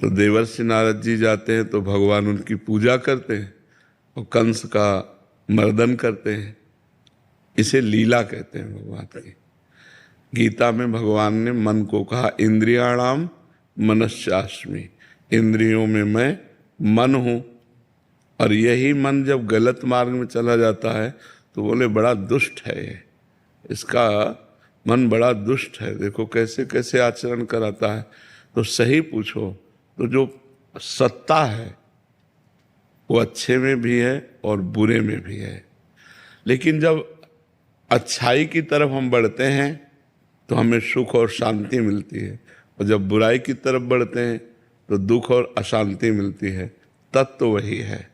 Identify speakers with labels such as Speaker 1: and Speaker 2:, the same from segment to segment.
Speaker 1: तो देवर्षि नारद जी जाते हैं तो भगवान उनकी पूजा करते हैं और कंस का मर्दन करते हैं। इसे लीला कहते हैं भगवान की। गीता में भगवान ने मन को कहा इंद्रियाणाम मनश्चास्मि, इंद्रियों में मैं मन हूँ। और यही मन जब गलत मार्ग में चला जाता है तो बोले बड़ा दुष्ट है ये, इसका मन बड़ा दुष्ट है, देखो कैसे कैसे आचरण कराता है। तो सही पूछो तो जो सत्ता है वो अच्छे में भी है और बुरे में भी है। लेकिन जब अच्छाई की तरफ हम बढ़ते हैं तो हमें सुख और शांति मिलती है, और जब बुराई की तरफ बढ़ते हैं तो दुख और अशांति मिलती है। तत्व वही है,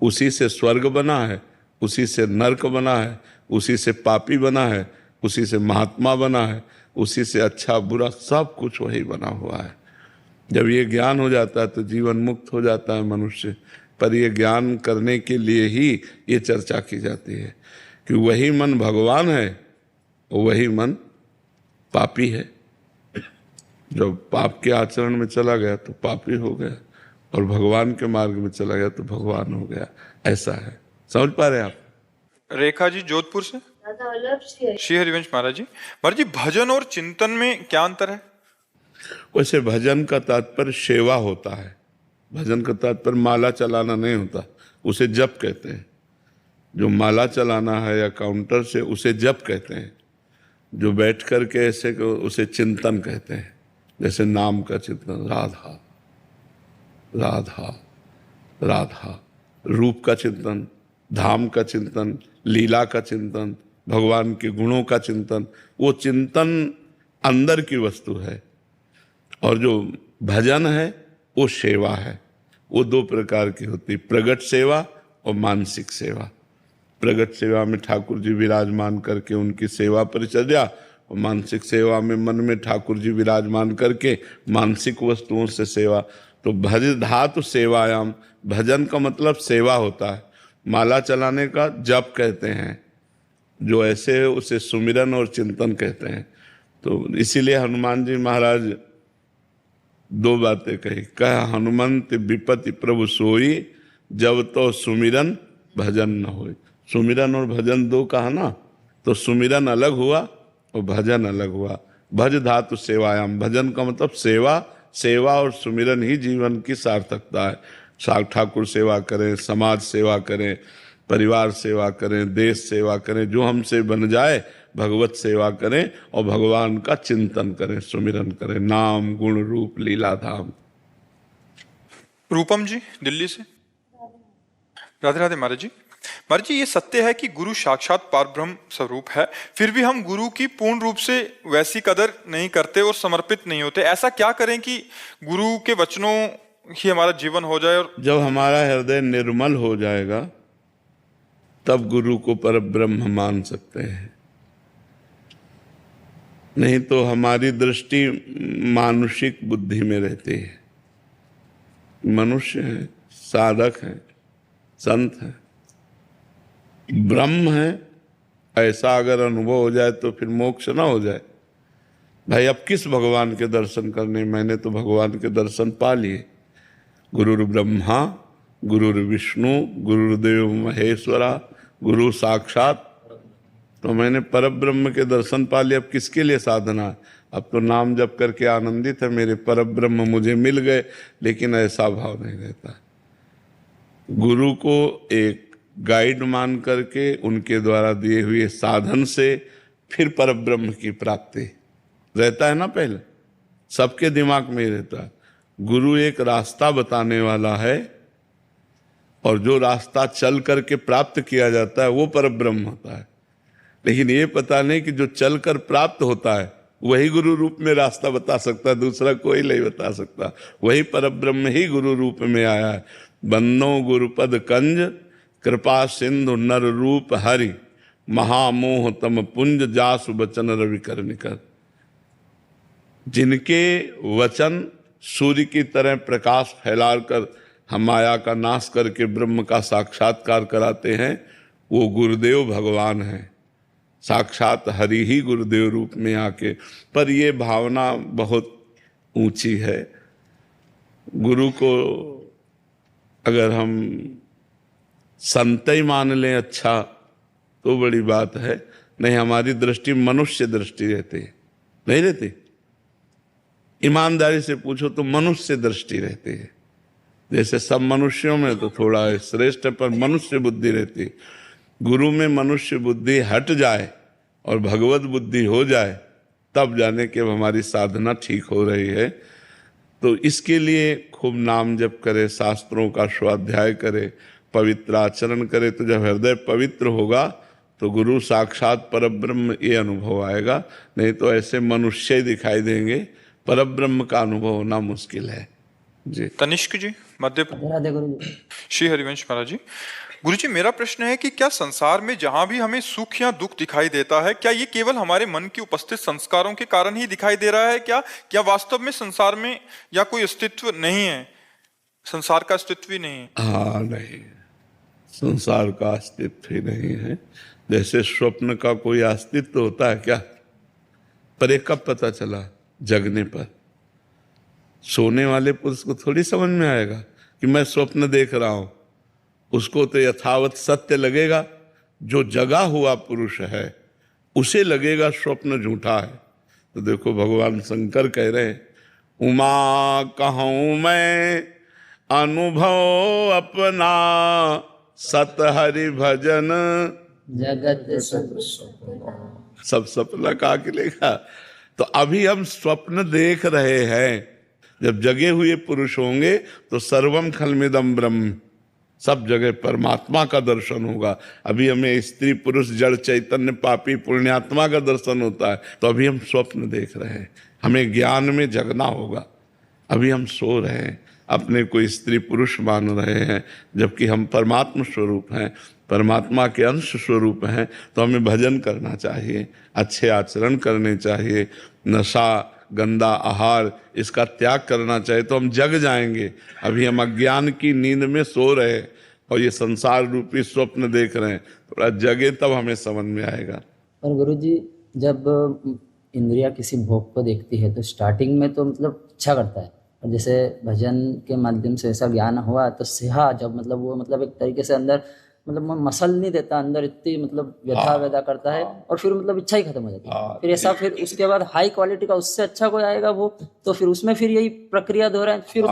Speaker 1: उसी से स्वर्ग बना है, उसी से नरक बना है, उसी से पापी बना है, उसी से महात्मा बना है, उसी से अच्छा बुरा सब कुछ वही बना हुआ है। जब ये ज्ञान हो जाता है तो जीवन मुक्त हो जाता है मनुष्य। पर ये ज्ञान करने के लिए ही ये चर्चा की जाती है कि वही मन भगवान है और वही मन पापी है। जब पाप के आचरण में चला गया तो पापी हो गया, और भगवान के मार्ग में चला गया तो भगवान हो गया। ऐसा है, समझ पा रहे हैं आप?
Speaker 2: रेखा जी जोधपुर से। श्री हरिवंश महाराज जी, महाराज जी भजन और चिंतन में क्या अंतर है?
Speaker 1: वैसे भजन का तात्पर्य सेवा होता है, भजन का तात्पर्य माला चलाना नहीं होता, उसे जप कहते हैं। जो माला चलाना है या काउंटर से उसे जप कहते हैं, जो बैठ कर के ऐसे उसे चिंतन कहते हैं। जैसे नाम का चिंतन, राधा राधा राधा, रूप का चिंतन, धाम का चिंतन, लीला का चिंतन, भगवान के गुणों का चिंतन, वो चिंतन अंदर की वस्तु है। और जो भजन है वो सेवा है। वो दो प्रकार की होती, प्रगट सेवा और मानसिक सेवा। प्रगट सेवा में ठाकुर जी विराजमान करके उनकी सेवा परिचर्या, और मानसिक सेवा में मन में ठाकुर जी विराजमान करके मानसिक वस्तुओं से सेवा। तो भज धातु सेवायाम, भजन का मतलब सेवा होता है। माला चलाने का जप कहते हैं, जो ऐसे है उसे सुमिरन और चिंतन कहते हैं। तो इसीलिए हनुमान जी महाराज दो बातें कही, कह हनुमंत विपत्ति प्रभु सोई, जब तो सुमिरन भजन न होई। सुमिरन और भजन दो कहा ना, तो सुमिरन अलग हुआ और भजन अलग हुआ। भज धातु सेवायाम, भजन का मतलब सेवा, सेवा और सुमिरन ही जीवन की सार्थकता है। ठाकुर सेवा करें, समाज सेवा करें, परिवार सेवा करें, देश सेवा करें, जो हमसे बन जाए भगवत सेवा करें और भगवान का चिंतन करें, सुमिरन करें, नाम गुण रूप लीला धाम।
Speaker 2: रूपम जी दिल्ली से। राधे राधे महाराज जी। महाराज जी, ये सत्य है कि गुरु साक्षात परब्रह्म स्वरूप है, फिर भी हम गुरु की पूर्ण रूप से वैसी कदर नहीं करते और समर्पित नहीं होते। ऐसा क्या करें कि गुरु के वचनों ही हमारा जीवन हो जाए? और
Speaker 1: जब हमारा हृदय निर्मल हो जाएगा तब गुरु को परब्रह्म मान सकते हैं। नहीं तो हमारी दृष्टि मानुषिक बुद्धि में रहती है। मनुष्य है, साधक है, संत है, ब्रह्म है, ऐसा अगर अनुभव हो जाए तो फिर मोक्ष ना हो जाए। भाई अब किस भगवान के दर्शन करने, मैंने तो भगवान के दर्शन पा लिए। गुरुर् ब्रह्मा गुरुर्विष्णु गुरुर्देव महेश्वरा गुरु साक्षात, तो मैंने परब्रह्म के दर्शन पा लिए। अब किसके लिए साधना? अब तो नाम जप करके आनंदित है, मेरे परब्रह्म मुझे मिल गए। लेकिन ऐसा भाव नहीं रहता। गुरु को एक गाइड मान करके उनके द्वारा दिए हुए साधन से फिर परब्रह्म की प्राप्ति रहता है ना। पहले सबके दिमाग में ही रहता है, गुरु एक रास्ता बताने वाला है, और जो रास्ता चल करके प्राप्त किया जाता है वो परब्रह्म होता है। लेकिन ये पता नहीं कि जो चल कर प्राप्त होता है वही गुरु रूप में रास्ता बता सकता है, दूसरा कोई नहीं बता सकता। वही परब्रह्म ही गुरु रूप में आया है। बन्नो गुरुपद कंज कृपा सिंधु नर रूप हरि, महामोह तम पुंज जासु बचन रवि कर निकर। जिनके वचन सूर्य की तरह प्रकाश फैला कर हम माया का नाश करके ब्रह्म का साक्षात्कार कराते हैं, वो गुरुदेव भगवान हैं। साक्षात हरि ही गुरुदेव रूप में आके। पर ये भावना बहुत ऊंची है। गुरु को अगर हम संत ही मान लें अच्छा तो बड़ी बात है, नहीं हमारी दृष्टि मनुष्य दृष्टि रहती है, नहीं रहती। ईमानदारी से पूछो तो मनुष्य दृष्टि रहती है। जैसे सब मनुष्यों में तो थोड़ा श्रेष्ठ पर मनुष्य बुद्धि रहती है। गुरु में मनुष्य बुद्धि हट जाए और भगवत बुद्धि हो जाए तब जाने कि अब हमारी साधना ठीक हो रही है। तो इसके लिए खूब नाम जप करे, शास्त्रों का स्वाध्याय करे, पवित्र आचरण करे। तो जब हृदय पवित्र होगा तो गुरु साक्षात परब्रह्म ये अनुभव आएगा, नहीं तो ऐसे मनुष्य ही दिखाई देंगे। परब्रह्म का अनुभव होना मुश्किल है जी।
Speaker 2: तनिष्क जी, मध्य
Speaker 3: राधे गुरु जी।
Speaker 2: श्री हरिवंश महाराज जी। गुरु जी, मेरा प्रश्न है कि क्या संसार में जहां भी हमें सुख या दुख दिखाई देता है, क्या ये केवल हमारे मन की उपस्थित संस्कारों के कारण ही दिखाई दे रहा है? क्या वास्तव में संसार में या कोई अस्तित्व नहीं है, संसार का अस्तित्व ही नहीं है?
Speaker 1: हाँ, नहीं, संसार का अस्तित्व ही नहीं है। जैसे स्वप्न का कोई अस्तित्व होता है क्या? पर ये कब पता चला? जगने पर। सोने वाले पुरुष को थोड़ी समझ में आएगा कि मैं स्वप्न देख रहा हूं। उसको तो यथावत सत्य लगेगा। जो जगा हुआ पुरुष है उसे लगेगा स्वप्न झूठा है। तो देखो भगवान शंकर कह रहे हैं, उमा कहूं मैं अनुभव अपना, सत हरि भजन
Speaker 3: जगत
Speaker 1: सब सपना कहा के लेगा। तो अभी हम स्वप्न देख रहे हैं। जब जगे हुए पुरुष होंगे तो सर्वम खलमिदम ब्रह्म, सब जगह परमात्मा का दर्शन होगा। अभी हमें स्त्री पुरुष जड़ चैतन्य पापी पुण्यात्मा का दर्शन होता है, तो अभी हम स्वप्न देख रहे हैं। हमें ज्ञान में जगना होगा। अभी हम सो रहे हैं, अपने को स्त्री पुरुष मान रहे हैं, जबकि हम परमात्मा स्वरूप हैं, परमात्मा के अंश स्वरूप हैं। तो हमें भजन करना चाहिए, अच्छे आचरण करने चाहिए, नशा गंदा आहार इसका त्याग करना चाहिए, तो हम जग जाएंगे। अभी हम अज्ञान की नींद में सो रहे हैं और ये संसार रूपी स्वप्न देख रहे हैं। थोड़ा जगे तब हमें समझ में आएगा।
Speaker 3: और गुरु जी, जब इंद्रिया किसी भोग को देखती है तो स्टार्टिंग में तो मतलब इच्छा करता है, और जैसे भजन के माध्यम से ऐसा ज्ञान हुआ तो सेहा जब मतलब वो मतलब एक तरीके से अंदर मतलब मसल नहीं देता, अंदर इतनी मतलब व्यथा वैदा करता है, और फिर मतलब इच्छा ही खत्म हो जाती है। फिर ऐसा फिर उसके बाद हाई क्वालिटी का उससे अच्छा कोई आएगा वो, तो फिर उसमें फिर यही प्रक्रिया दोहराए फिर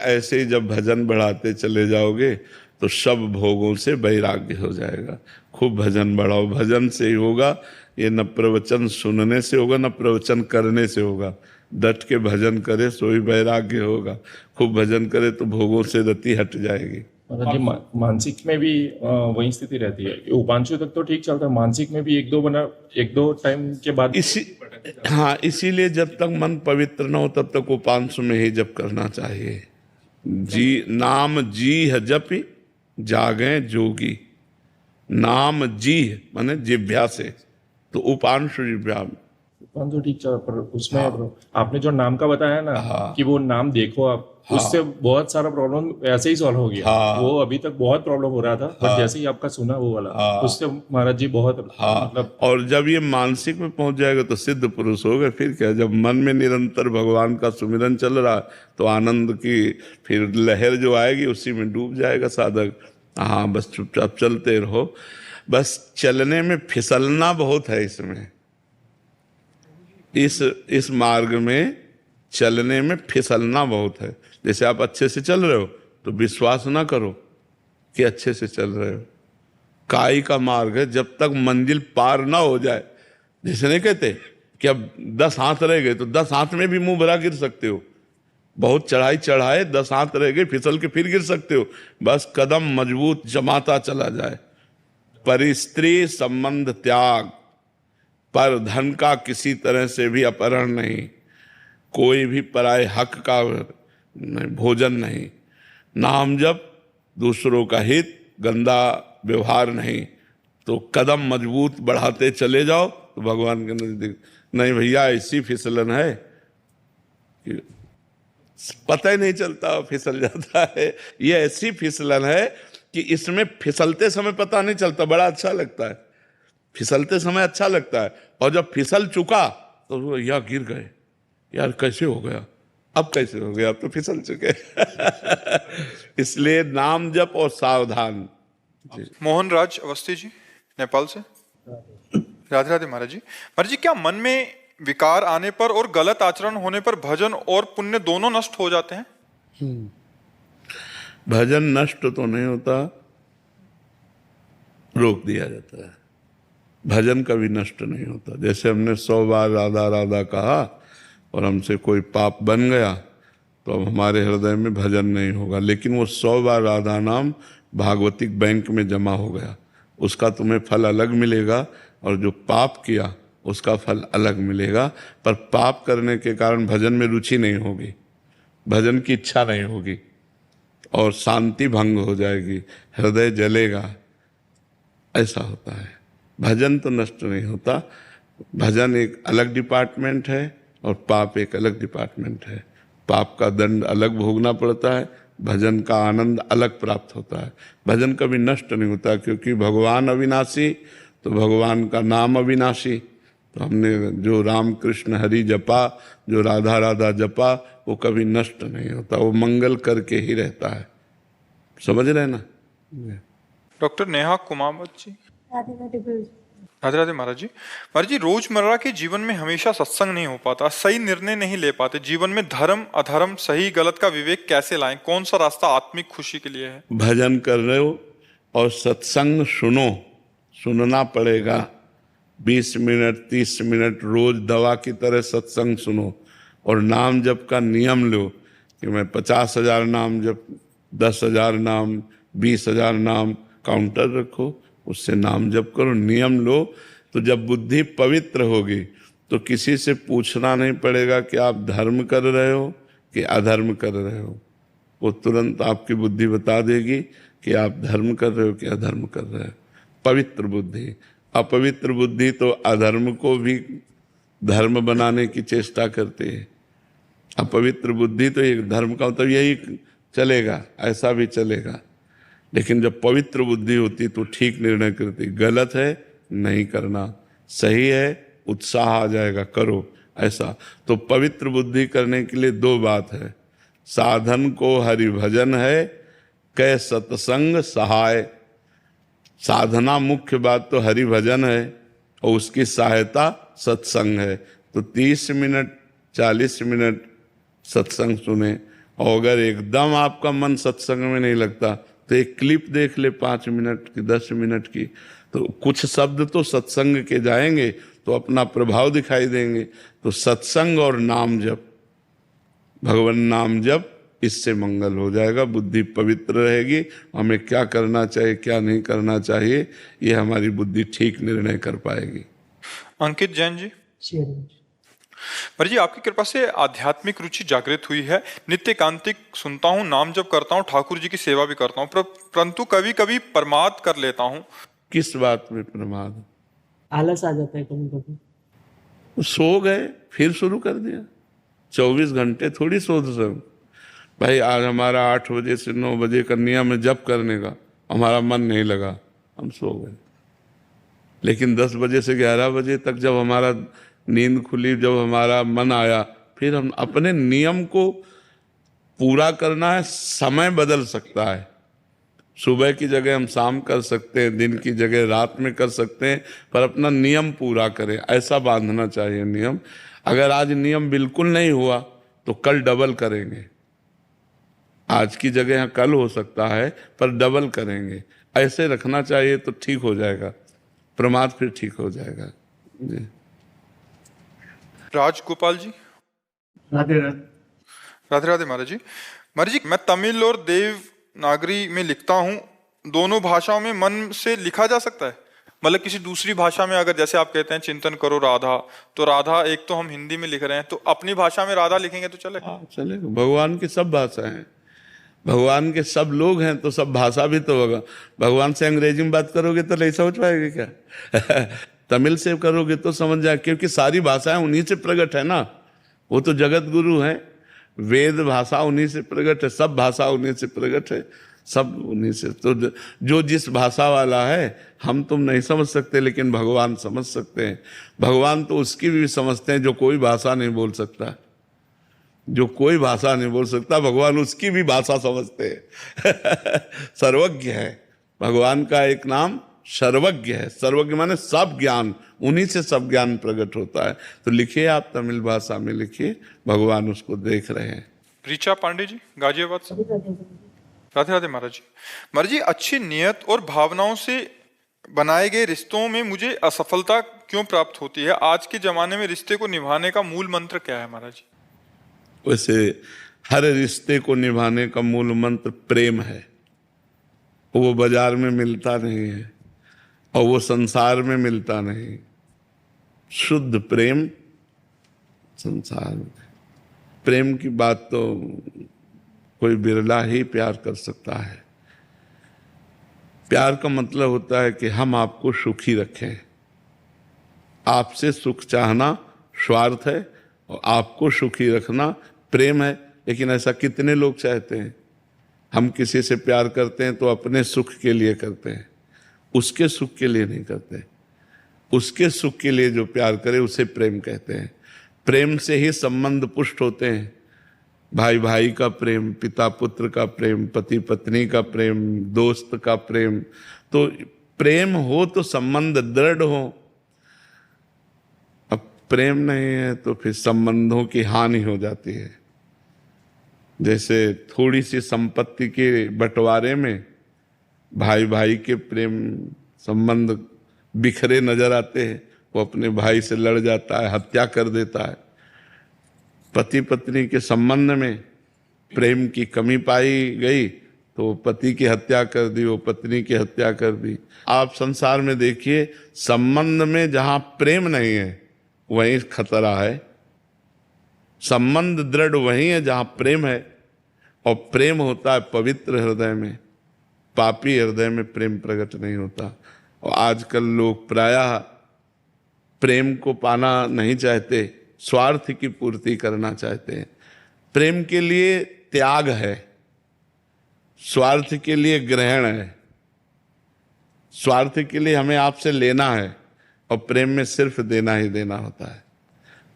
Speaker 1: ऐसे जब भजन बढ़ाते चले जाओगे तो सब भोगों से वैराग्य हो जाएगा। खूब भजन बढ़ाओ, भजन से ही होगा। ये न प्रवचन सुनने से होगा न प्रवचन करने से होगा। डट के भजन करे सो ही वैराग्य होगा। खूब भजन करे तो भोगों से रति हट जाएगी।
Speaker 4: जी, मानसिक में भी वही स्थिति रहती है कि उपांशु तक तो ठीक चलता है, मानसिक में भी एक दो टाइम के बाद
Speaker 1: इसीलिए जब तक मन पवित्र न हो तब तक उपांशु में ही जप करना चाहिए। जी नाम जी है जपि जागे जोगी, नाम जी माने जिह्वा से, तो उपांशु जिह्वा में
Speaker 4: उपांशु ठीक चल। पर उसमें आपने जो नाम का बताया ना कि वो नाम देखो आप, उससे बहुत सारा प्रॉब्लम ऐसे ही सॉल्व हो गया। वो अभी तक बहुत प्रॉब्लम हो रहा था, पर जैसे ही आपका सुना वो वाला, उससे महाराज जी बहुत मतलब।
Speaker 1: और जब ये मानसिक में पहुंच जाएगा तो सिद्ध पुरुष हो गए। फिर क्या, जब मन में निरंतर भगवान का सुमिरन चल रहा तो आनंद की फिर लहर जो आएगी उसी में डूब जाएगा साधक। हाँ, बस चुपचाप चलते रहो। बस चलने में फिसलना बहुत है इसमें, इस मार्ग में चलने में फिसलना बहुत है। जैसे आप अच्छे से चल रहे हो तो विश्वास ना करो कि अच्छे से चल रहे हो। काई का मार्ग है, जब तक मंजिल पार ना हो जाए। जैसे नहीं कहते कि अब 10 हाथ रह गए तो 10 हाथ में भी मुंह भरा गिर सकते हो। बहुत चढ़ाई चढ़ाए 10 हाथ रह गए, फिसल के फिर गिर सकते हो। बस कदम मजबूत जमाता चला जाए। पर स्त्री संबंध त्याग, पर धन का किसी तरह से भी अपहरण नहीं, कोई भी पराये हक का भोजन नहीं, नाम जप, दूसरों का हित, गंदा व्यवहार नहीं। तो कदम मजबूत बढ़ाते चले जाओ तो भगवान के नजदीक। नहीं भैया, ऐसी फिसलन है कि पता ही नहीं चलता, फिसल जाता है। ये ऐसी फिसलन है कि इसमें फिसलते समय पता नहीं चलता, बड़ा अच्छा लगता है। फिसलते समय अच्छा लगता है, और जब फिसल चुका तो यार गिर गए, यार कैसे हो गया, अब कैसे हो गया, अब तो फिसल चुके इसलिए नाम जप और सावधान।
Speaker 2: मोहन राज अवस्थी जी नेपाल से। राधे राधे महाराज जी। महाराज जी, क्या मन में विकार आने पर और गलत आचरण होने पर भजन और पुण्य दोनों नष्ट हो जाते हैं?
Speaker 1: भजन नष्ट तो नहीं होता, रोक दिया जाता है। भजन कभी नष्ट नहीं होता। जैसे हमने 100 बार राधा राधा कहा और हमसे कोई पाप बन गया तो अब हमारे हृदय में भजन नहीं होगा, लेकिन वो 100 बार राधा नाम भागवतिक बैंक में जमा हो गया, उसका तुम्हें फल अलग मिलेगा, और जो पाप किया उसका फल अलग मिलेगा। पर पाप करने के कारण भजन में रुचि नहीं होगी, भजन की इच्छा नहीं होगी, और शांति भंग हो जाएगी, हृदय जलेगा, ऐसा होता है। भजन तो नष्ट नहीं होता। भजन एक अलग डिपार्टमेंट है और पाप एक अलग डिपार्टमेंट है। पाप का दंड अलग भोगना पड़ता है, भजन का आनंद अलग प्राप्त होता है। भजन कभी नष्ट नहीं होता, क्योंकि भगवान अविनाशी तो भगवान का नाम अविनाशी। तो हमने जो राम कृष्ण हरि जपा, जो राधा राधा जपा, वो कभी नष्ट नहीं होता, वो मंगल करके ही रहता है। समझ रहे ना?
Speaker 2: डॉक्टर नेहा कुमावत जी।
Speaker 5: राधे राधे गुरु जी।
Speaker 2: राधे राधे महाराज जी। महाराज जी, रोजमर्रा के जीवन में हमेशा सत्संग नहीं हो पाता, सही निर्णय नहीं ले पाते। जीवन में धर्म अधर्म सही गलत का विवेक कैसे लाएं? कौन सा रास्ता आत्मिक खुशी के लिए है?
Speaker 1: भजन कर रहे हो और सत्संग सुनो, सुनना पड़ेगा। 20 मिनट 30 मिनट रोज दवा की तरह सत्संग सुनो, और नाम जप का नियम लो कि मैं 50,000 नाम जप, 10,000 नाम, 20,000 नाम, काउंटर रखो, उससे नाम जप करो, नियम लो। तो जब बुद्धि पवित्र होगी तो किसी से पूछना नहीं पड़ेगा कि आप धर्म कर रहे हो कि अधर्म कर रहे हो। वो तुरंत आपकी बुद्धि बता देगी कि आप धर्म कर रहे हो कि अधर्म कर रहे हो। पवित्र बुद्धि। अपवित्र बुद्धि तो अधर्म को भी धर्म बनाने की चेष्टा करती है। अपवित्र बुद्धि तो एक धर्म का मतलब यही चलेगा, ऐसा भी चलेगा। लेकिन जब पवित्र बुद्धि होती तो ठीक निर्णय करती, गलत है नहीं करना, सही है उत्साह आ जाएगा करो, ऐसा। तो पवित्र बुद्धि करने के लिए 2 बात है, साधन को हरि भजन है, कै सत्संग सहाय। साधना मुख्य बात तो हरि भजन है और उसकी सहायता सत्संग है। तो 30 मिनट 40 मिनट सत्संग सुने, और अगर एकदम आपका मन सत्संग में नहीं लगता तो एक क्लिप देख ले 5 मिनट की 10 मिनट की, तो कुछ शब्द तो सत्संग के जाएंगे तो अपना प्रभाव दिखाई देंगे। तो सत्संग और नाम जप, भगवान नाम जप, इससे मंगल हो जाएगा, बुद्धि पवित्र रहेगी। हमें क्या करना चाहिए क्या नहीं करना चाहिए ये हमारी बुद्धि ठीक निर्णय कर पाएगी।
Speaker 2: अंकित जैन जी।
Speaker 5: शेयर
Speaker 2: पर जी, आपकी कृपा से आध्यात्मिक रुचि जागृत हुई है। नित्य एकांतिक सुनता हूँ, नाम जप करता हूँ, ठाकुर जी की सेवा भी करता हूँ, परंतु कभी कभी प्रमाद कर लेता हूँ।
Speaker 1: किस बात में प्रमाद?
Speaker 5: आलस आ जाता है कभी कभी।
Speaker 1: सो गए फिर शुरू कर दिया। 24 घंटे थोड़ी सो सब। भाई आज हमारा 8 बजे से 9 बजे का नियम है जप करने का, हमारा मन नहीं लगा, हम सो गए। लेकिन 10 बजे से 11 बजे तक जब हमारा नींद खुली, जब हमारा मन आया, फिर हम अपने नियम को पूरा करना है। समय बदल सकता है, सुबह की जगह हम शाम कर सकते हैं, दिन की जगह रात में कर सकते हैं, पर अपना नियम पूरा करें, ऐसा बांधना चाहिए नियम। अगर आज नियम बिल्कुल नहीं हुआ तो कल डबल करेंगे। आज की जगह कल हो सकता है पर डबल करेंगे, ऐसे रखना चाहिए तो ठीक हो जाएगा, प्रमाद फिर ठीक हो जाएगा जी।
Speaker 2: राजगोपाल जी।
Speaker 4: राधे राधे।
Speaker 2: राधे राधे महाराज जी। महाराज जी, मैं तमिल और देवनागरी में लिखता हूँ, दोनों भाषाओं में मन से लिखा जा सकता है? मतलब किसी दूसरी भाषा में अगर जैसे आप कहते हैं चिंतन करो राधा, तो राधा एक तो हम हिंदी में लिख रहे हैं, तो अपनी भाषा में राधा लिखेंगे तो चलेगा?
Speaker 1: हाँ चलेगा। भगवान की सब भाषाएं हैं, भगवान के सब लोग हैं, तो सब भाषा भी तो होगा। भगवान से अंग्रेजी में बात करोगे तो नहीं समझ पाएंगे क्या? तमिल से करोगे तो समझ जाए, क्योंकि सारी भाषाएं उन्हीं से प्रकट है ना। वो तो जगत गुरु हैं, वेद भाषा उन्हीं से प्रकट है, सब भाषा उन्हीं से प्रकट है, सब उन्हीं से। तो जो जिस भाषा वाला है हम तुम नहीं समझ सकते, लेकिन भगवान समझ सकते हैं। भगवान तो उसकी भी समझते हैं जो कोई भाषा नहीं बोल सकता। जो कोई भाषा नहीं बोल सकता, भगवान उसकी भी भाषा समझते हैं। सर्वज्ञ है भगवान का एक नाम, सर्वज्ञ है। सर्वज्ञ माने सब ज्ञान, उन्हीं से सब ज्ञान प्रकट होता है। तो लिखिए, आप तमिल भाषा में लिखिए, भगवान उसको देख रहे हैं।
Speaker 2: ऋचा पांडे जी, गाजियाबाद से। राधे राधे महाराज जी। महाराज जी, अच्छी नियत और भावनाओं से बनाए गए रिश्तों में मुझे असफलता क्यों प्राप्त होती है? आज के जमाने में रिश्ते को निभाने का मूल मंत्र क्या है महाराज जी?
Speaker 1: वैसे हर रिश्ते को निभाने का मूल मंत्र प्रेम है। वो बाजार में मिलता नहीं है और वो संसार में मिलता नहीं। शुद्ध प्रेम संसार में। प्रेम की बात तो कोई बिरला ही प्यार कर सकता है। प्यार का मतलब होता है कि हम आपको सुखी रखें। आपसे सुख चाहना स्वार्थ है और आपको सुखी रखना प्रेम है। लेकिन ऐसा कितने लोग चाहते हैं? हम किसी से प्यार करते हैं तो अपने सुख के लिए करते हैं, उसके सुख के लिए नहीं करते। उसके सुख के लिए जो प्यार करे उसे प्रेम कहते हैं। प्रेम से ही संबंध पुष्ट होते हैं। भाई भाई का प्रेम, पिता पुत्र का प्रेम, पति पत्नी का प्रेम, दोस्त का प्रेम। तो प्रेम हो तो संबंध दृढ़ हो। अब प्रेम नहीं है तो फिर संबंधों की हानि हो जाती है। जैसे थोड़ी सी संपत्ति के बंटवारे में भाई भाई के प्रेम संबंध बिखरे नजर आते हैं। वो अपने भाई से लड़ जाता है, हत्या कर देता है। पति पत्नी के संबंध में प्रेम की कमी पाई गई तो पति की हत्या कर दी, वो पत्नी की हत्या कर दी। आप संसार में देखिए, संबंध में जहां प्रेम नहीं है वहीं खतरा है। संबंध दृढ़ वहीं है जहां प्रेम है, और प्रेम होता है पवित्र हृदय में। पापी हृदय में प्रेम प्रकट नहीं होता। और आजकल लोग प्रायः प्रेम को पाना नहीं चाहते, स्वार्थ की पूर्ति करना चाहते हैं। प्रेम के लिए त्याग है, स्वार्थ के लिए ग्रहण है। स्वार्थ के लिए हमें आपसे लेना है और प्रेम में सिर्फ देना ही देना होता है।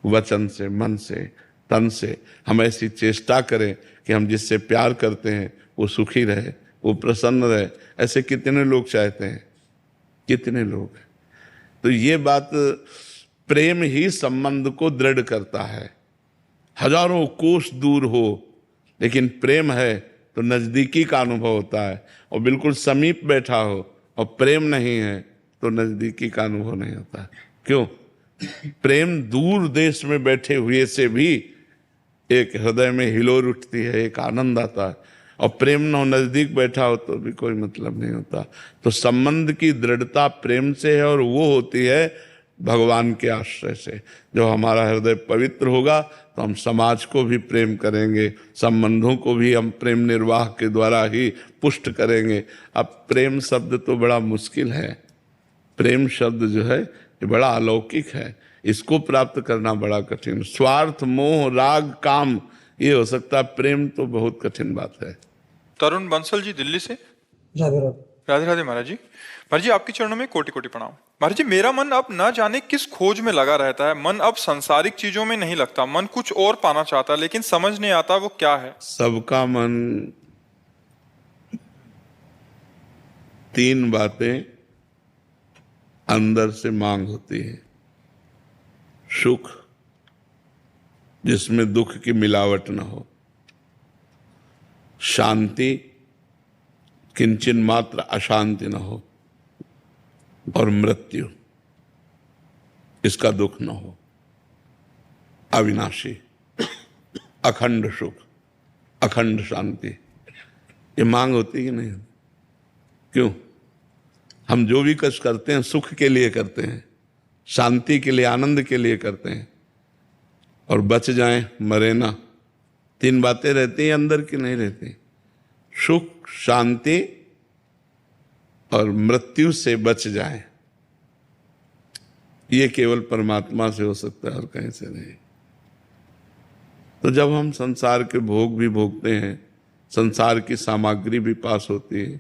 Speaker 1: वचन से, मन से, तन से हम ऐसी चेष्टा करें कि हम जिससे प्यार करते हैं वो सुखी रहे, वो प्रसन्न रहे। ऐसे कितने लोग चाहते हैं, कितने लोग हैं। तो ये बात, प्रेम ही संबंध को दृढ़ करता है। हजारों कोस दूर हो लेकिन प्रेम है तो नजदीकी का अनुभव होता है। और बिल्कुल समीप बैठा हो और प्रेम नहीं है तो नजदीकी का अनुभव नहीं होता। क्यों? प्रेम दूर देश में बैठे हुए से भी एक हृदय में हिलोर उठती है, एक आनंद आता है। और प्रेम न हो, नजदीक बैठा हो तो भी कोई मतलब नहीं होता। तो संबंध की दृढ़ता प्रेम से है, और वो होती है भगवान के आश्रय से। जो हमारा हृदय पवित्र होगा तो हम समाज को भी प्रेम करेंगे, संबंधों को भी हम प्रेम निर्वाह के द्वारा ही पुष्ट करेंगे। अब प्रेम शब्द तो बड़ा मुश्किल है। प्रेम शब्द जो है ये बड़ा अलौकिक है, इसको प्राप्त करना बड़ा कठिन। स्वार्थ, मोह, राग, काम ये हो सकता है, प्रेम तो बहुत कठिन बात है।
Speaker 2: तरुण बंसल जी, दिल्ली से।
Speaker 5: राधे राधे।
Speaker 2: राधे राधे महाराज जी। महाराज जी, आपके चरणों में कोटि कोटि प्रणाम। महाराज जी, मेरा मन अब ना जाने किस खोज में लगा रहता है। मन अब सांसारिक चीजों में नहीं लगता। मन कुछ और पाना चाहता है लेकिन समझ नहीं आता वो क्या है।
Speaker 1: सबका मन तीन बातें अंदर से मांग होती है। सुख जिसमें दुख की मिलावट न हो, शांति किंचन मात्र अशांति न हो, और मृत्यु इसका दुख न हो। अविनाशी, अखंड सुख, अखंड शांति, ये मांग होती कि नहीं? क्यों? हम जो भी कष्ट करते हैं सुख के लिए करते हैं, शांति के लिए, आनंद के लिए करते हैं। और बच जाएं, मरे ना, तीन बातें रहती हैं अंदर की, नहीं रहती। सुख, शांति और मृत्यु से बच जाएं, ये केवल परमात्मा से हो सकता है और कहीं से नहीं। तो जब हम संसार के भोग भी भोगते हैं, संसार की सामग्री भी पास होती है,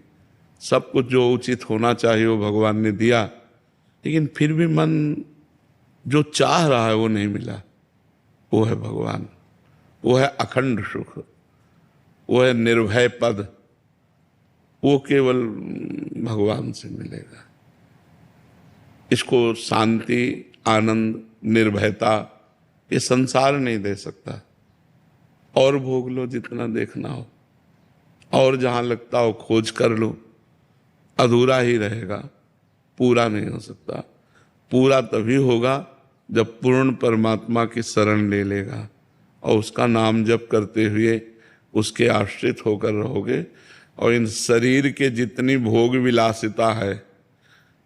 Speaker 1: सब कुछ जो उचित होना चाहिए वो भगवान ने दिया, लेकिन फिर भी मन जो चाह रहा है वो नहीं मिला, वो है भगवान। वो है अखंड सुख, वो है निर्भय पद, वो केवल भगवान से मिलेगा। इसको शांति, आनंद, निर्भयता ये संसार नहीं दे सकता। और भोग लो जितना देखना हो, और जहाँ लगता हो खोज कर लो, अधूरा ही रहेगा, पूरा नहीं हो सकता। पूरा तभी होगा जब पूर्ण परमात्मा की शरण ले लेगा और उसका नाम जप करते हुए उसके आश्रित होकर रहोगे, और इन शरीर के जितनी भोग विलासिता है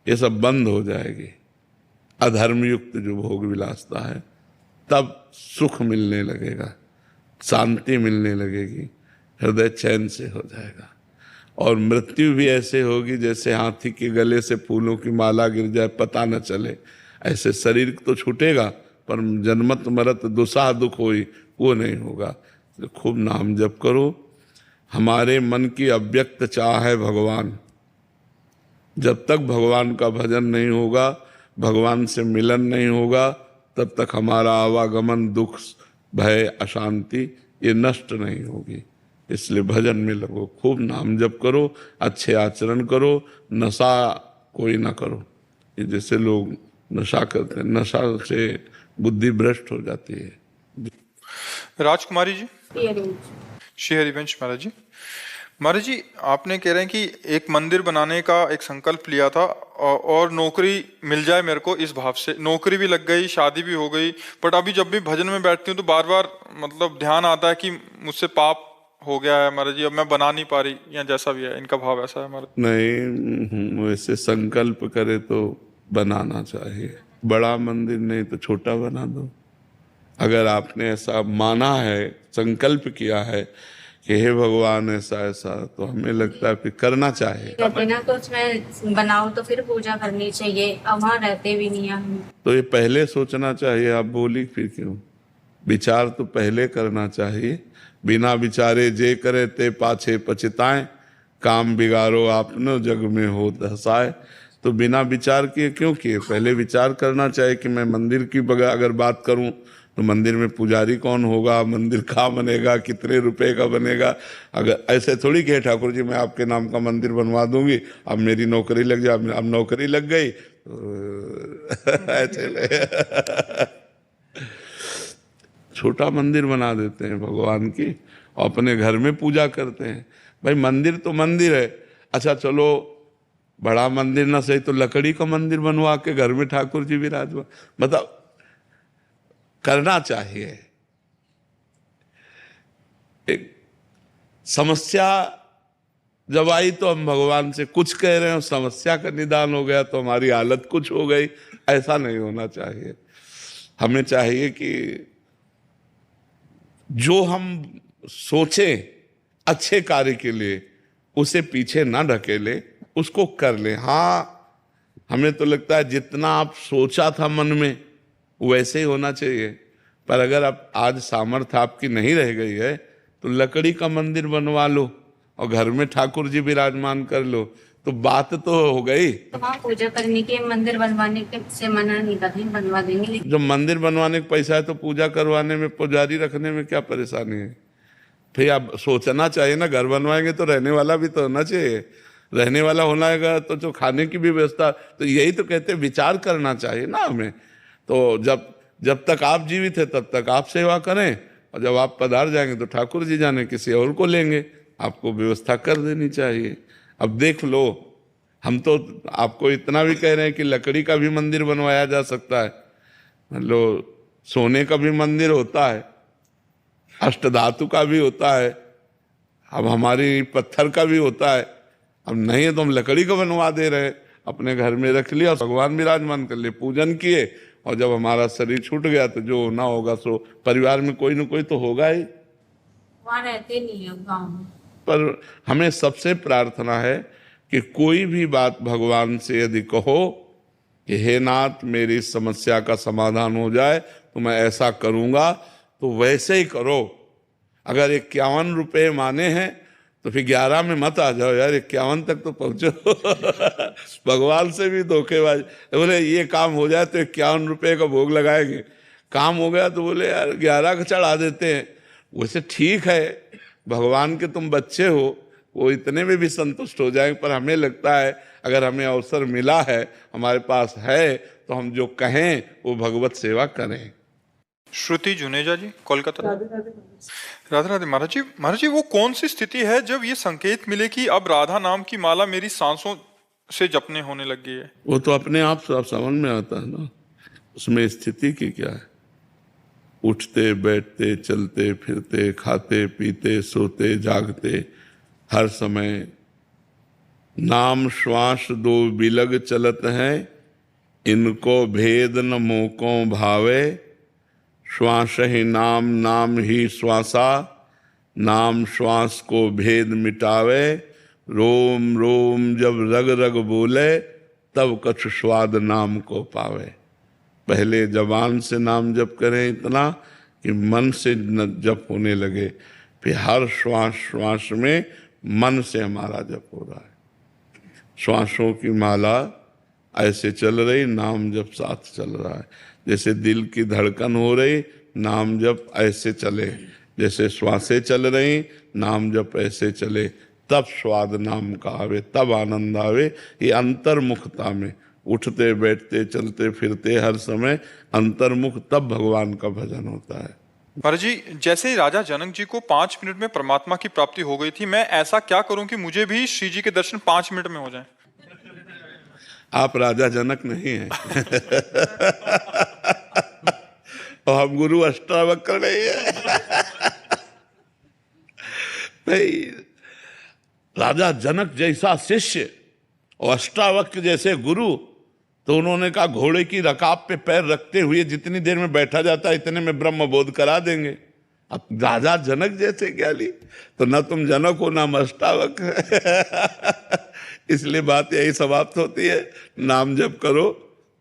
Speaker 1: ये सब बंद हो जाएगी। अधर्म युक्त जो भोग विलासता है, तब सुख मिलने लगेगा, शांति मिलने लगेगी, हृदय चैन से हो जाएगा। और मृत्यु भी ऐसे होगी जैसे हाथी के गले से फूलों की माला गिर जाए, पता न चले। ऐसे शरीर तो छूटेगा, पर जन्मत मरत दुसाह दुख होई वो नहीं होगा। तो खूब नाम जप करो। हमारे मन की अव्यक्त चाह है भगवान। जब तक भगवान का भजन नहीं होगा, भगवान से मिलन नहीं होगा, तब तक हमारा आवागमन, दुख, भय, अशांति ये नष्ट नहीं होगी। इसलिए भजन में लगो, खूब नाम जप करो, अच्छे आचरण करो, नशा कोई ना करो। ये जैसे लोग नशा करते हैं, नशा से बुद्धि भ्रष्ट हो जाती है।
Speaker 2: राजकुमारी जी, श्री हरिवंश महाराज जी। महाराज जी, आपने कह रहे हैं कि एक मंदिर बनाने का एक संकल्प लिया था और नौकरी मिल जाए मेरे को, इस भाव से नौकरी भी लग गई, शादी भी हो गई, बट अभी जब भी भजन में बैठती हूँ तो बार बार मतलब ध्यान आता है कि मुझसे पाप हो गया है महाराज जी, अब मैं बना नहीं पा रही, या जैसा भी है। इनका भाव ऐसा है महाराज?
Speaker 1: नहीं, वैसे संकल्प करे तो बनाना चाहिए। बड़ा मंदिर नहीं तो छोटा बना दो। अगर आपने ऐसा माना है, संकल्प किया है कि हे भगवान ऐसा ऐसा, तो हमें लगता है फिर करना चाहिए।
Speaker 6: कहते ना तो उसमें बनाओ तो फिर पूजा करनी चाहिए, अब वहाँ रहते भी नहीं हम।
Speaker 1: तो ये पहले सोचना चाहिए। आप बोली फिर क्यों? विचार तो पहले करना चाहिए। बिना विचारे जे करे ते पाछे पछताएं, काम बिगाड़ो आपनो जग में हो हसाए। तो बिना विचार किए क्यों किए? पहले विचार करना चाहिए कि मैं मंदिर की अगर बात करूं तो मंदिर में पुजारी कौन होगा, मंदिर कहाँ बनेगा, कितने रुपए का बनेगा। अगर ऐसे थोड़ी कहे ठाकुर जी मैं आपके नाम का मंदिर बनवा दूंगी, अब मेरी नौकरी लग जाए, अब नौकरी लग गई तो ऐसे छोटा मंदिर बना देते हैं भगवान की, अपने घर में पूजा करते हैं। भाई मंदिर तो मंदिर है। अच्छा चलो बड़ा मंदिर ना सही तो लकड़ी का मंदिर बनवा के घर में ठाकुर जी विराजमान, मतलब करना चाहिए। एक समस्या जब आई तो हम भगवान से कुछ कह रहे हैं, समस्या का निदान हो गया तो हमारी हालत कुछ हो गई। ऐसा नहीं होना चाहिए। हमें चाहिए कि जो हम सोचें अच्छे कार्य के लिए, उसे पीछे ना ढकेले, उसको कर ले। हाँ, हमें तो लगता है जितना आप सोचा था मन में वैसे ही होना चाहिए, पर अगर आप आज सामर्थ्य आपकी नहीं रह गई है तो लकड़ी का मंदिर बनवा लो और घर में ठाकुर जी विराजमान कर लो, तो बात तो हो गई।
Speaker 6: तो वहाँ पूजा करने के, मंदिर बनवाने के से मना नहीं करते, बनवा देंगे।
Speaker 1: जब मंदिर बनवाने का पैसा है तो पूजा करवाने में, पुजारी रखने में क्या परेशानी है? फिर आप सोचना चाहिए ना, घर बनवाएंगे तो रहने वाला भी तो होना चाहिए। रहने वाला होना है तो जो खाने की भी व्यवस्था, तो यही तो कहते हैं विचार करना चाहिए ना हमें। तो जब तक आप जीवित है तब तक आप सेवा करें, और जब आप पधार जाएंगे तो ठाकुर जी जाने किसी और को लेंगे, आपको व्यवस्था कर देनी चाहिए। अब देख लो, हम तो आपको इतना भी कह रहे हैं कि लकड़ी का भी मंदिर बनवाया जा सकता है, मतलब सोने का भी मंदिर होता है, अष्टधातु का भी होता है, अब हमारी पत्थर का भी होता है। अब नहीं है तो हम लकड़ी का बनवा दे रहे हैं, अपने घर में रख लिया, भगवान विराजमान कर लिए, पूजन किए, और जब हमारा शरीर छूट गया तो जो होना होगा सो परिवार में कोई ना कोई तो होगा ही।
Speaker 6: वहाँ रहते नहीं है गाँव में।
Speaker 1: पर हमें सबसे प्रार्थना है कि कोई भी बात भगवान से यदि कहो कि हे नाथ मेरी समस्या का समाधान हो जाए तो मैं ऐसा करूँगा, तो वैसे ही करो। अगर 51 रुपये माने हैं तो फिर 11 में मत आ जाओ यार, 51 तक तो पहुँचो। भगवान से भी धोखेबाज। बोले ये काम हो जाए तो 51 रुपये का भोग लगाएंगे, काम हो गया तो बोले यार 11 का चढ़ा देते हैं। वैसे ठीक है, भगवान के तुम बच्चे हो, वो इतने में भी संतुष्ट हो जाएंगे, पर हमें लगता है अगर हमें अवसर मिला है, हमारे पास है, तो हम जो कहें वो भगवत सेवा करें।
Speaker 2: श्रुति जुनेजा जी, कोलकाता। राधे राधे महाराज जी, वो कौन सी स्थिति है जब ये संकेत मिले कि अब राधा नाम की माला मेरी सांसों से जपने होने लग गई है?
Speaker 1: वो तो अपने आप सब समझ में आता है ना, उसमें स्थिति की क्या है। उठते बैठते चलते फिरते खाते पीते सोते जागते हर समय नाम श्वास दो बिलग चलत है, इनको भेद न मोको भावे, श्वास ही नाम नाम ही श्वासा, नाम श्वास को भेद मिटावे, रोम रोम जब रग रग बोले, तब कछु स्वाद नाम को पावे। पहले जबान से नाम जप करें इतना कि मन से जप होने लगे, फिर हर श्वास श्वास में मन से हमारा जप हो रहा है। श्वासों की माला ऐसे चल रही, नाम जप साथ चल रहा है। जैसे दिल की धड़कन हो रही, नाम जप ऐसे चले, जैसे श्वासें चल रही, नाम जप ऐसे चले, तब स्वाद नाम का आवे, तब आनंद आवे। ये अंतर्मुखता में उठते बैठते चलते फिरते हर समय अंतर्मुख, तब भगवान का भजन होता है।
Speaker 2: महाराज जी, जैसे ही राजा जनक जी को 5 मिनट में परमात्मा की प्राप्ति हो गई थी, मैं ऐसा क्या करूं कि मुझे भी श्री जी के दर्शन 5 मिनट में हो जाए?
Speaker 1: आप राजा जनक नहीं हैं। और हम गुरु अष्टावक्र नहीं है। नहीं, राजा जनक जैसा शिष्य और अष्टावक्र जैसे गुरु, तो उन्होंने कहा घोड़े की रकाब पे पैर रखते हुए जितनी देर में बैठा जाता है इतने में ब्रह्म बोध करा देंगे। अब राजा जनक जैसे ज्ञानी, तो न तुम जनक हो ना अष्टावक्र। इसलिए बात यही समाप्त होती है, नाम जप करो,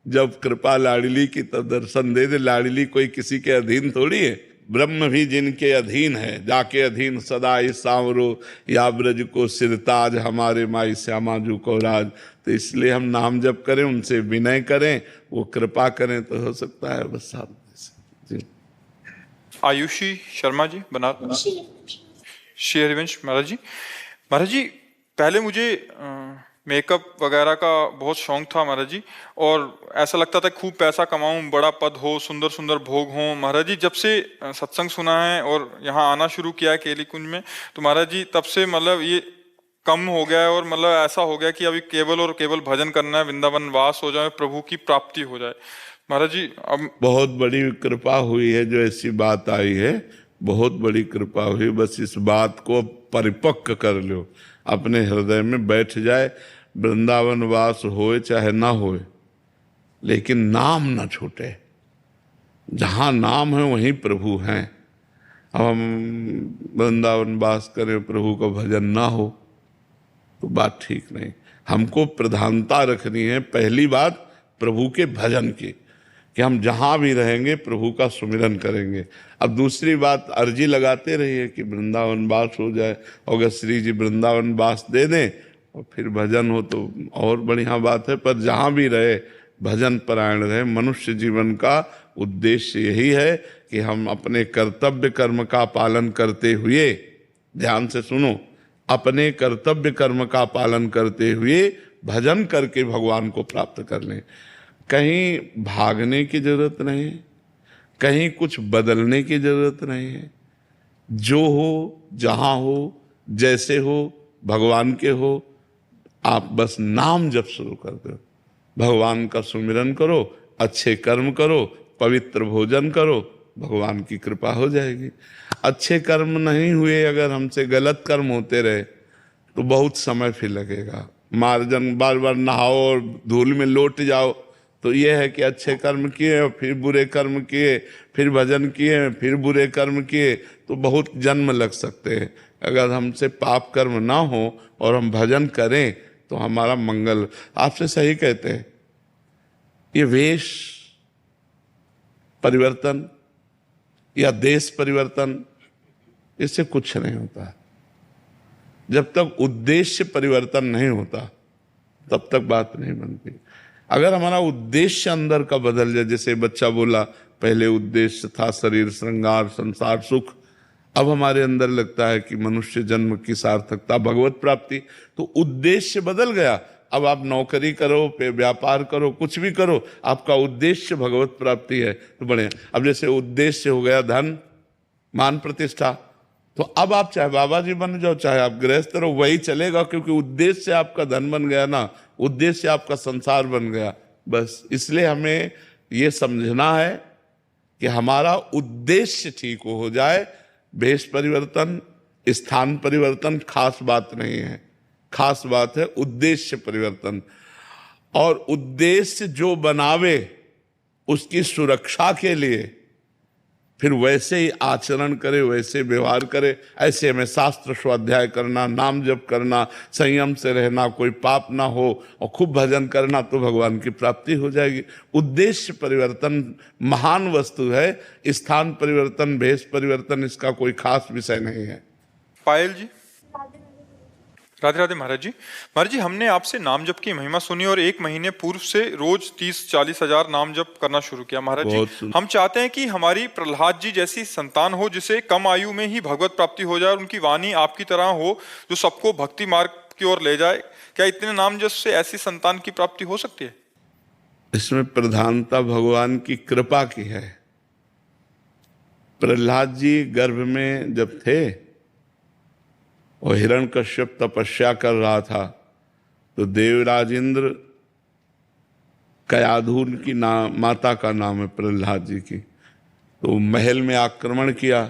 Speaker 1: जब कृपा लाडली की तब दर्शन दे दे। लाडली कोई किसी के अधीन थोड़ी है, ब्रह्म भी जिनके अधीन है, जाके अधीन सदा इस सांवरो, या ब्रज को सिरताज, हमारे माई श्यामाजू को राज। तो इसलिए हम नाम जप करें, उनसे विनय करें, वो कृपा करें तो हो सकता है बस सामने से। जी
Speaker 2: आयुषी शर्मा जी, बनारस। श्री हरिवंश महाराज जी, पहले मुझे मेकअप वगैरह का बहुत शौक था महाराज जी, और ऐसा लगता था खूब पैसा कमाऊं, बड़ा पद हो, सुंदर सुंदर भोग हो। महाराज जी, जब से सत्संग सुना है और यहाँ आना शुरू किया है केली कुंज में, तो महाराज जी तब से मतलब ये कम हो गया है, और मतलब ऐसा हो गया कि अभी केवल और केवल भजन करना है, वृंदावन वास हो जाए, प्रभु की प्राप्ति हो जाए। महाराज जी, अब
Speaker 1: बहुत बड़ी कृपा हुई है जो ऐसी बात आई है, बहुत बड़ी कृपा हुई। बस इस बात को परिपक्व कर लो, अपने हृदय में बैठ जाए। वृंदावन वास होए चाहे ना होए, लेकिन नाम ना छूटे। जहाँ नाम है वहीं प्रभु हैं। अब हम वृंदावन वास करें, प्रभु का भजन ना हो तो बात ठीक नहीं। हमको प्रधानता रखनी है, पहली बात प्रभु के भजन की, कि हम जहाँ भी रहेंगे प्रभु का सुमिरन करेंगे। अब दूसरी बात, अर्जी लगाते रहिए कि वृंदावन वास हो जाए, अगर श्री जी वृंदावन वास दे दें और फिर भजन हो तो और बढ़िया बात है। पर जहाँ भी रहे भजन परायण रहे। मनुष्य जीवन का उद्देश्य यही है कि हम अपने कर्तव्य कर्म का पालन करते हुए, ध्यान से सुनो, अपने कर्तव्य कर्म का पालन करते हुए भजन करके भगवान को प्राप्त कर लें। कहीं भागने की जरूरत नहीं है, कहीं कुछ बदलने की जरूरत नहीं है। जो हो, जहाँ हो, जैसे हो, भगवान के हो, आप बस नाम जप शुरू कर दो, भगवान का सुमिरन करो, अच्छे कर्म करो, पवित्र भोजन करो, भगवान की कृपा हो जाएगी। अच्छे कर्म नहीं हुए, अगर हमसे गलत कर्म होते रहे तो बहुत समय फिर लगेगा। मार्जन बार बार नहाओ और धूल में लौट जाओ, तो ये है कि अच्छे कर्म किए और फिर बुरे कर्म किए, फिर भजन किए, फिर बुरे कर्म किए, तो बहुत जन्म लग सकते हैं। अगर हमसे पाप कर्म ना हो और हम भजन करें तो हमारा मंगल। आपसे सही कहते हैं, ये वेश परिवर्तन या देश परिवर्तन, इससे कुछ नहीं होता। जब तक उद्देश्य परिवर्तन नहीं होता तब तक बात नहीं बनती। अगर हमारा उद्देश्य अंदर का बदल जाए, जैसे बच्चा बोला पहले उद्देश्य था शरीर श्रृंगार संसार सुख, अब हमारे अंदर लगता है कि मनुष्य जन्म की सार्थकता भगवत प्राप्ति, तो उद्देश्य बदल गया। अब आप नौकरी करो, व्यापार करो, कुछ भी करो, आपका उद्देश्य भगवत प्राप्ति है तो बढ़िया। अब जैसे उद्देश्य हो गया धन, मान, प्रतिष्ठा, तो अब आप चाहे बाबा जी बन जाओ, चाहे आप गृहस्थ रहो, वही चलेगा, क्योंकि उद्देश्य आपका धन बन गया ना, उद्देश्य आपका संसार बन गया। बस इसलिए हमें ये समझना है कि हमारा उद्देश्य ठीक हो जाए। भेष परिवर्तन, स्थान परिवर्तन खास बात नहीं है, खास बात है उद्देश्य परिवर्तन। और उद्देश्य जो बनावे उसकी सुरक्षा के लिए फिर वैसे ही आचरण करे, वैसे व्यवहार करे। ऐसे में शास्त्र स्वाध्याय करना, नाम जप करना, संयम से रहना, कोई पाप ना हो और खूब भजन करना, तो भगवान की प्राप्ति हो जाएगी। उद्देश्य परिवर्तन महान वस्तु है, स्थान परिवर्तन, भेष परिवर्तन इसका कोई खास विषय नहीं है।
Speaker 2: पायल जी, राधे राधे महाराज जी। महाराज जी, हमने आपसे नाम जप की महिमा सुनी और 1 महीने पूर्व से रोज 30-40 हजार नाम जप करना शुरू किया। महाराज जी, हम चाहते हैं कि हमारी प्रहलाद जी जैसी संतान हो, जिसे कम आयु में ही भगवत प्राप्ति हो जाए और उनकी वाणी आपकी तरह हो जो सबको भक्ति मार्ग की ओर ले जाए। क्या इतने नाम जप से ऐसी संतान की प्राप्ति हो सकती है?
Speaker 1: इसमें प्रधानता भगवान की कृपा की है। प्रहलाद जी गर्भ में जब थे और हिरण्यकश्यप तपस्या कर रहा था, तो देवराज इंद्र, कयाधुन की माता का नाम है प्रहलाद जी की, तो महल में आक्रमण किया,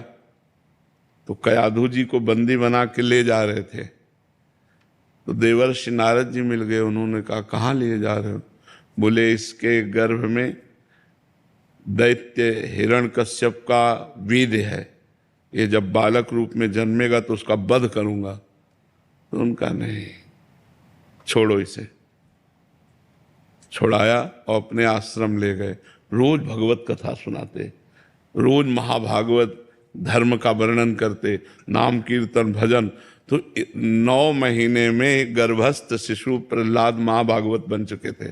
Speaker 1: तो कयाधु जी को बंदी बना के ले जा रहे थे। तो देवर्षि नारद जी मिल गए, उन्होंने कहा कहाँ लिए जा रहे हो? बोले इसके गर्भ में दैत्य हिरण्यकश्यप का वीर्य है, ये जब बालक रूप में जन्मेगा तो उसका वध करूंगा। तो उनका नहीं, छोड़ो इसे। छुड़ाया और अपने आश्रम ले गए। रोज भगवत कथा सुनाते, रोज महाभागवत धर्म का वर्णन करते, नाम कीर्तन भजन। तो 9 महीने में गर्भस्थ शिशु प्रहलाद महाभागवत बन चुके थे।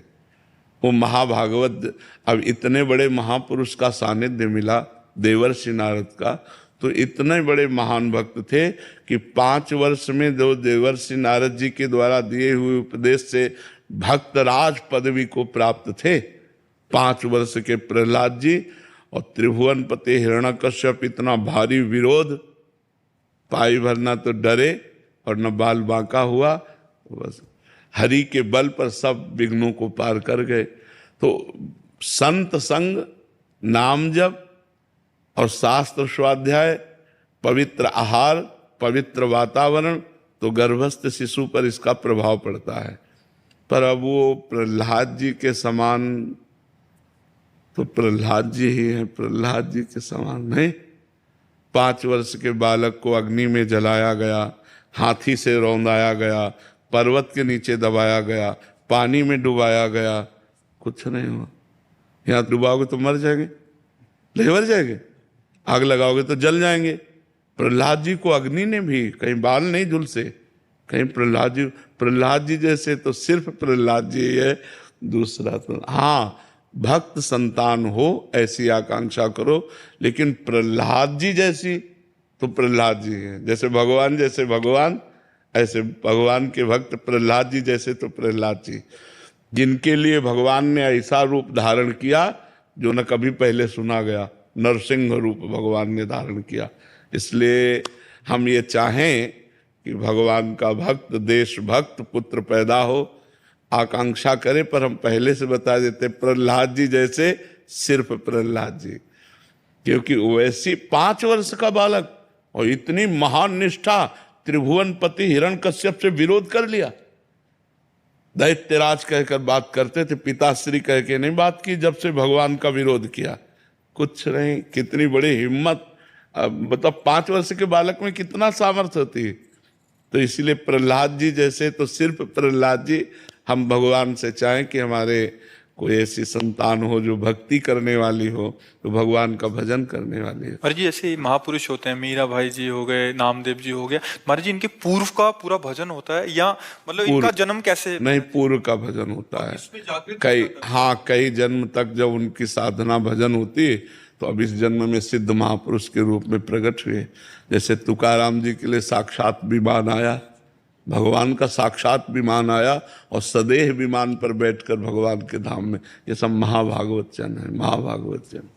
Speaker 1: वो महाभागवत, अब इतने बड़े महापुरुष का सानिध्य मिला देवर्षि नारद का, तो इतने बड़े महान भक्त थे कि 5 वर्ष में जो देवर्षि नारद जी के द्वारा दिए हुए उपदेश से भक्तराज पदवी को प्राप्त थे, 5 वर्ष के प्रहलाद जी। और त्रिभुवनपति हिरण्यकश्यप इतना भारी विरोध, पाई भरना तो डरे और न बाल बांका हुआ, बस हरि के बल पर सब विघ्नों को पार कर गए। तो संत संग, नाम जप और शास्त्र स्वाध्याय, पवित्र आहार, पवित्र वातावरण, तो गर्भस्थ शिशु पर इसका प्रभाव पड़ता है। पर अब वो प्रहलाद जी के समान तो प्रहलाद जी ही हैं, प्रहलाद जी के समान नहीं। 5 वर्ष के बालक को अग्नि में जलाया गया, हाथी से रौंदाया गया, पर्वत के नीचे दबाया गया, पानी में डुबाया गया, कुछ नहीं हुआ। यहाँ डुबाओगे तो मर जाएंगे, नहीं मर जाएंगे, आग लगाओगे तो जल जाएंगे। प्रहलाद जी को अग्नि ने भी कहीं बाल नहीं झुलसे, कहीं प्रहलाद जी जैसे तो सिर्फ प्रहलाद जी है, दूसरा तो हाँ, भक्त संतान हो ऐसी आकांक्षा करो, लेकिन प्रहलाद जी जैसी तो प्रहलाद जी है। जैसे भगवान ऐसे भगवान के भक्त प्रहलाद जी जैसे तो प्रहलाद जी, जिनके लिए भगवान ने ऐसा रूप धारण किया जो न कभी पहले सुना गया। नरसिंह रूप भगवान ने धारण किया। इसलिए हम ये चाहें कि भगवान का भक्त, देश भक्त पुत्र पैदा हो, आकांक्षा करे। पर हम पहले से बता देते, प्रहलाद जी जैसे सिर्फ प्रहलाद जी, क्योंकि वैसी 5 वर्ष का बालक और इतनी महान निष्ठा, त्रिभुवनपति हिरण्यकश्यप से विरोध कर लिया। दैत्यराज कहकर बात करते थे, पिताश्री कह के नहीं बात की। जब से भगवान का विरोध किया, कुछ नहीं। कितनी बड़ी हिम्मत, मतलब 5 वर्ष के बालक में कितना सामर्थ्य होती है। तो इसलिए प्रहलाद जी जैसे तो सिर्फ प्रहलाद जी। हम भगवान से चाहें कि हमारे कोई ऐसी संतान हो जो भक्ति करने वाली हो, तो भगवान का भजन करने वाली हो।
Speaker 2: और जी ऐसे महापुरुष होते हैं, मीरा भाई जी हो गए, नामदेव जी हो गया, महाराज जी इनके पूर्व का पूरा भजन होता है या मतलब इनका जन्म कैसे?
Speaker 1: नहीं, पूर्व का भजन होता है। कई जन्म तक जब उनकी साधना भजन होती है तो अब इस जन्म में सिद्ध महापुरुष के रूप में प्रकट हुए। जैसे तुकाराम जी के लिए साक्षात विमान आया, भगवान का साक्षात विमान आया और सदैह विमान पर बैठकर भगवान के धाम में, ये सब महाभागवत जन है, महाभागवत जन।